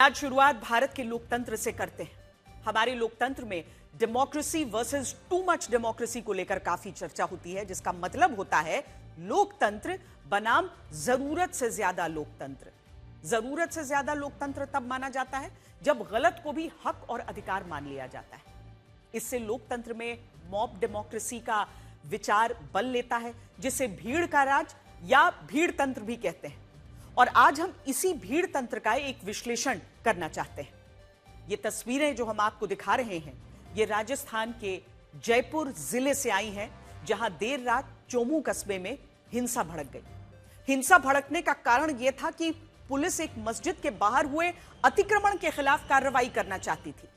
आज शुरुआत भारत के लोकतंत्र से करते हैं। हमारे लोकतंत्र में democracy versus too much democracy को लेकर काफी चर्चा होती है, जिसका मतलब होता है लोकतंत्र बनाम जरूरत से ज्यादा लोकतंत्र। जरूरत से ज्यादा लोकतंत्र तब माना जाता है जब गलत को भी हक और अधिकार मान लिया जाता है। इससे लोकतंत्र में मॉब डेमोक्रेसी का विचार बल लेता है, जिसे भीड़ का राज या भीड़ तंत्र भी कहते हैं। और आज हम इसी भीड़ तंत्र का एक विश्लेषण करना चाहते हैं। ये तस्वीरें जो हम आपको दिखा रहे हैं, ये राजस्थान के जयपुर जिले से आई हैं, जहां देर रात चोमू कस्बे में हिंसा भड़क गई। हिंसा भड़कने का कारण यह था कि पुलिस एक मस्जिद के बाहर हुए अतिक्रमण के खिलाफ कार्रवाई करना चाहती थी।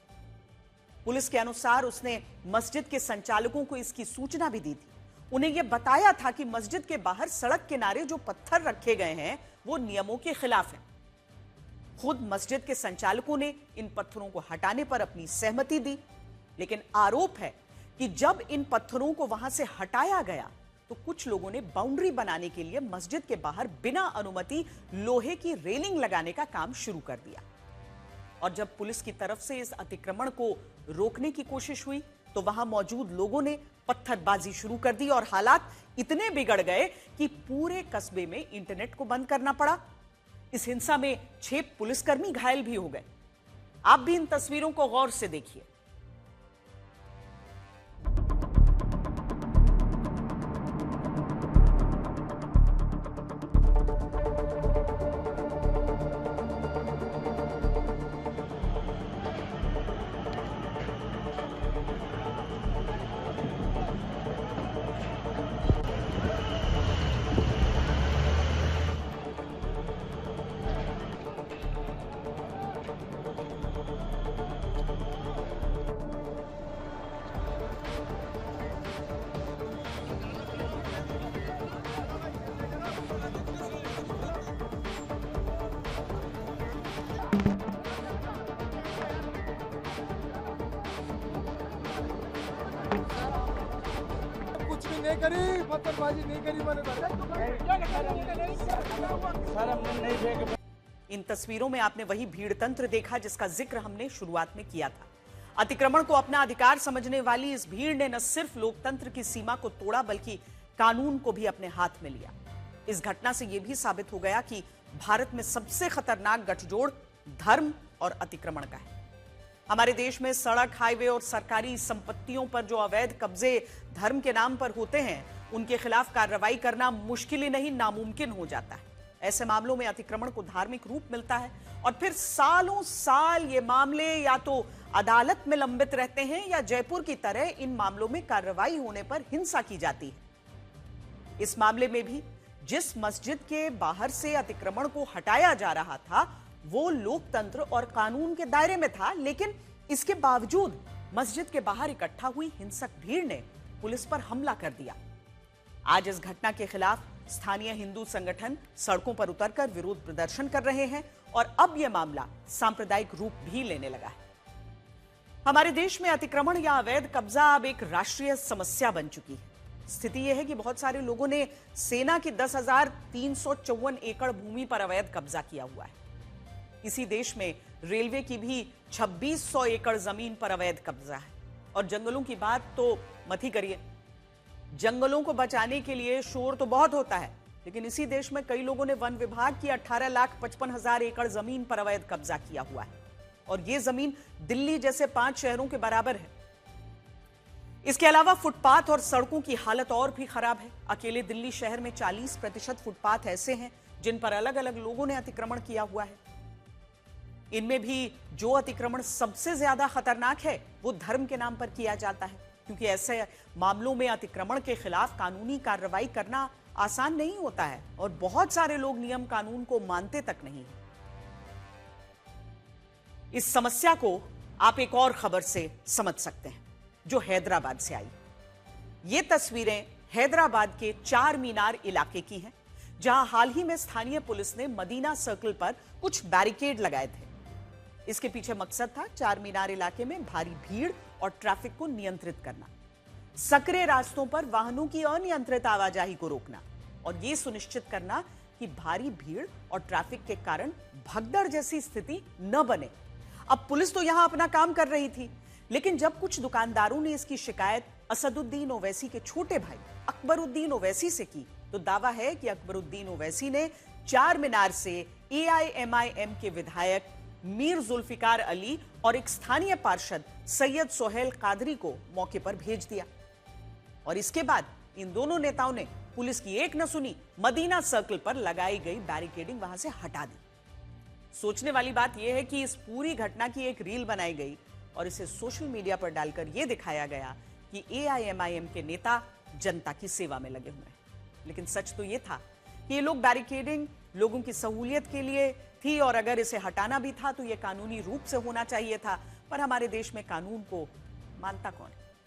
पुलिस के अनुसार उसने मस्जिद के संचालकों को इसकी सूचना भी दी थी। उन्हें यह बताया था कि मस्जिद के बाहर सड़क किनारे जो पत्थर रखे गए हैं वो नियमों के खिलाफ हैं। खुद मस्जिद के संचालकों ने इन पत्थरों को हटाने पर अपनी सहमति दी, लेकिन आरोप है कि जब इन पत्थरों को वहां से हटाया गया तो कुछ लोगों ने बाउंड्री बनाने के लिए मस्जिद के बाहर बिना अनुमति लोहे की रेलिंग लगाने का काम शुरू कर दिया। और जब पुलिस की तरफ से इस अतिक्रमण को रोकने की कोशिश हुई तो वहां मौजूद लोगों ने पत्थरबाजी शुरू कर दी और हालात इतने बिगड़ गए कि पूरे कस्बे में इंटरनेट को बंद करना पड़ा। इस हिंसा में 6 पुलिसकर्मी घायल भी हो गए। आप भी इन तस्वीरों को गौर से देखिए। कुछ भी नहीं करी, पत्थरबाजी नहीं करी मैंने। इन तस्वीरों में आपने वही भीड़ तंत्र देखा जिसका जिक्र हमने शुरुआत में किया था। अतिक्रमण को अपना अधिकार समझने वाली इस भीड़ ने न सिर्फ लोकतंत्र की सीमा को तोड़ा बल्कि कानून को भी अपने हाथ में लिया। इस घटना से यह भी साबित हो गया कि भारत में सबसे खतरनाक गठजोड़ धर्म और अतिक्रमण का है। हमारे देश में सड़क, हाईवे और सरकारी संपत्तियों पर जो अवैध कब्जे धर्म के नाम पर होते हैं, उनके खिलाफ कार्रवाई करना मुश्किल ही नहीं नामुमकिन हो जाता है। ऐसे मामलों में अतिक्रमण को धार्मिक रूप मिलता है और फिर सालों साल ये मामले या तो अदालत में लंबित रहते हैं या जयपुर की तरह इन मामलों में कार्रवाई होने पर हिंसा की जाती है। इस मामले में भी जिस मस्जिद के बाहर से अतिक्रमण को हटाया जा रहा था वो लोकतंत्र और कानून के दायरे में था, लेकिन इसके बावजूद मस्जिद के बाहर इकट्ठा हुई हिंसक भीड़ ने पुलिस पर हमला कर दिया। आज इस घटना के खिलाफ स्थानीय हिंदू संगठन सड़कों पर उतरकर विरोध प्रदर्शन कर रहे हैं और अब यह मामला सांप्रदायिक रूप भी लेने लगा है। हमारे देश में अतिक्रमण या अवैध कब्जा अब एक राष्ट्रीय समस्या बन चुकी है। स्थिति यह है कि बहुत सारे लोगों ने सेना की 10,354 एकड़ भूमि पर अवैध कब्जा किया हुआ है। इसी देश में रेलवे की भी 2600 एकड़ जमीन पर अवैध कब्जा है। और जंगलों की बात तो मत ही करिए। जंगलों को बचाने के लिए शोर तो बहुत होता है, लेकिन इसी देश में कई लोगों ने वन विभाग की 18,55,000 एकड़ जमीन पर अवैध कब्जा किया हुआ है और यह जमीन दिल्ली जैसे 5 शहरों के बराबर है। इसके अलावा फुटपाथ और सड़कों की हालत और भी खराब है। अकेले दिल्ली शहर में 40% फुटपाथ ऐसे हैं जिन पर अलग अलग लोगों ने अतिक्रमण किया हुआ है। इनमें भी जो अतिक्रमण सबसे ज्यादा खतरनाक है वो धर्म के नाम पर किया जाता है, क्योंकि ऐसे मामलों में अतिक्रमण के खिलाफ कानूनी कार्रवाई करना आसान नहीं होता है और बहुत सारे लोग नियम कानून को मानते तक नहीं हैं। इस समस्या को आप एक और खबर से समझ सकते हैं जो हैदराबाद से आई। ये तस्वीरें हैदराबाद के चार मीनार इलाके की हैं, जहां हाल ही में स्थानीय पुलिस ने मदीना सर्कल पर कुछ बैरिकेड लगाए थे। इसके पीछे मकसद था चार मीनार इलाके में भारी भीड़ और ट्रैफिक को नियंत्रित करना, सकरे रास्तों पर वाहनों की अनियंत्रित आवाजाही को रोकना और यह सुनिश्चित करना कि भारी भीड़ और ट्रैफिक के कारण भगदड़ जैसी स्थिति न बने। अब पुलिस तो यहां अपना काम कर रही थी, लेकिन जब कुछ दुकानदारों ने इसकी शिकायत असदुद्दीन ओवैसी के छोटे भाई अकबरुद्दीन ओवैसी से की, तो दावा है कि अकबरुद्दीन ओवैसी ने चार मीनार से एआईएमआईएम के विधायक मीर जुल्फिकार अली और एक स्थानीय पार्षद सैयद सोहेल कादरी को मौके पर भेज दिया। और इसके बाद इन दोनों नेताओं ने पुलिस की एक न सुनी, मदीना सर्कल पर लगाई गई बैरिकेडिंग वहां से हटा दी। सोचने वाली बात यह है कि इस पूरी घटना की एक रील बनाई गई और इसे सोशल मीडिया पर डालकर यह दिखाया गया कि एआईएमआईएम के नेता जनता की सेवा में लगे हुए हैं। लेकिन सच तो यह था कि ये लोग बैरिकेडिंग लोगों की सहूलियत के लिए थी, और अगर इसे हटाना भी था तो यह कानूनी रूप से होना चाहिए था। पर हमारे देश में कानून को मानता कौन?